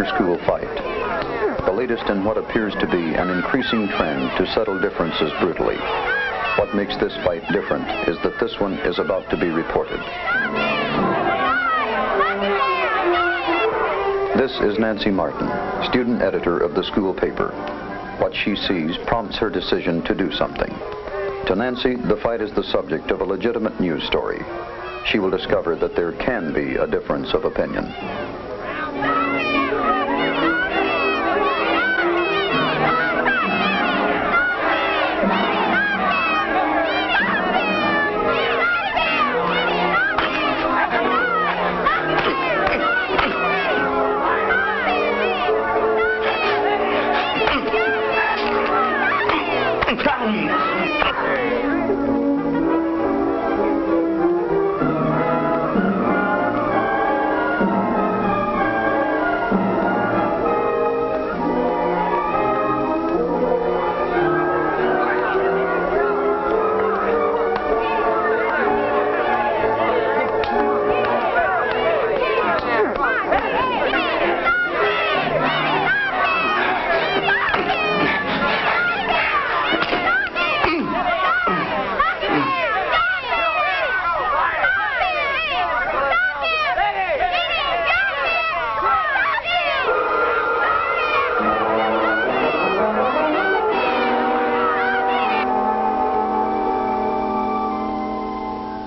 inter-school fight. The latest in what appears to be an increasing trend to settle differences brutally. What makes this fight different is that this one is about to be reported. This is Nancy Martin, student editor of the school paper. What she sees prompts her decision to do something. To Nancy, the fight is the subject of a legitimate news story. She will discover that there can be a difference of opinion.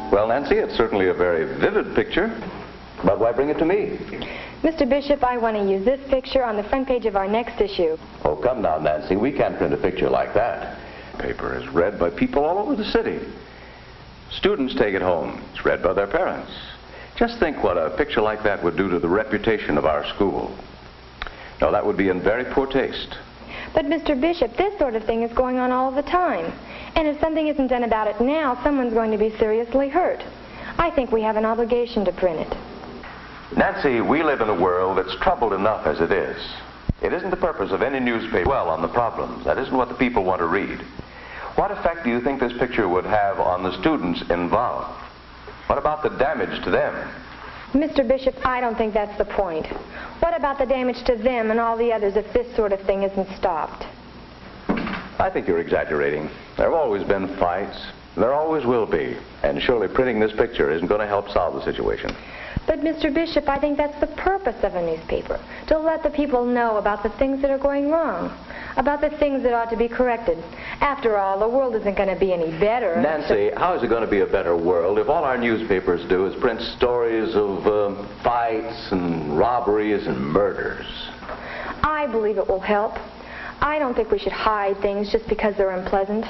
Well, Nancy, it's certainly a very vivid picture, but why bring it to me? Mr. Bishop, I want to use this picture on the front page of our next issue. Oh, come now, Nancy, we can't print a picture like that. The paper is read by people all over the city. Students take it home. It's read by their parents. Just think what a picture like that would do to the reputation of our school. No, that would be in very poor taste. But, Mr. Bishop, this sort of thing is going on all the time. And if something isn't done about it now, someone's going to be seriously hurt. I think we have an obligation to print it. Nancy, we live in a world that's troubled enough as it is. It isn't the purpose of any newspaper dwell on the problems. That isn't what the people want to read. What effect do you think this picture would have on the students involved? What about the damage to them? Mr. Bishop, I don't think that's the point. What about the damage to them and all the others if this sort of thing isn't stopped? I think you're exaggerating. There have always been fights. There always will be. And surely printing this picture isn't going to help solve the situation. But, Mr. Bishop, I think that's the purpose of a newspaper, to let the people know about the things that are going wrong, about the things that ought to be corrected. After all, the world isn't going to be any better. Nancy, how is it going to be a better world if all our newspapers do is print stories of fights and robberies and murders? I believe it will help. I don't think we should hide things just because they're unpleasant.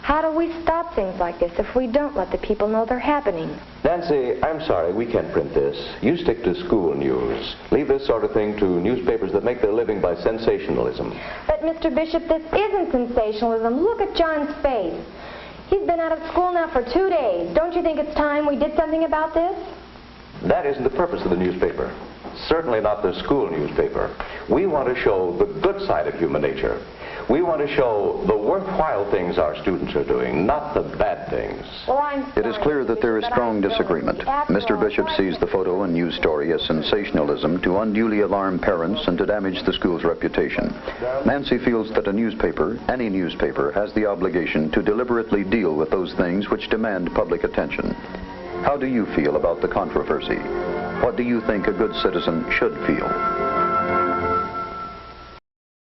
How do we stop things like this if we don't let the people know they're happening? Nancy, I'm sorry, we can't print this. You stick to school news. Leave this sort of thing to newspapers that make their living by sensationalism. But, Mr. Bishop, this isn't sensationalism. Look at John's face. He's been out of school now for 2 days. Don't you think it's time we did something about this? That isn't the purpose of the newspaper. Certainly not the school newspaper. We want to show the good side of human nature. We want to show the worthwhile things our students are doing, not the bad things. It is clear that there is strong disagreement. Mr. Bishop sees the photo and news story as sensationalism to unduly alarm parents and to damage the school's reputation. Nancy feels that a newspaper, any newspaper, has the obligation to deliberately deal with those things which demand public attention. How do you feel about the controversy? What do you think a good citizen should feel?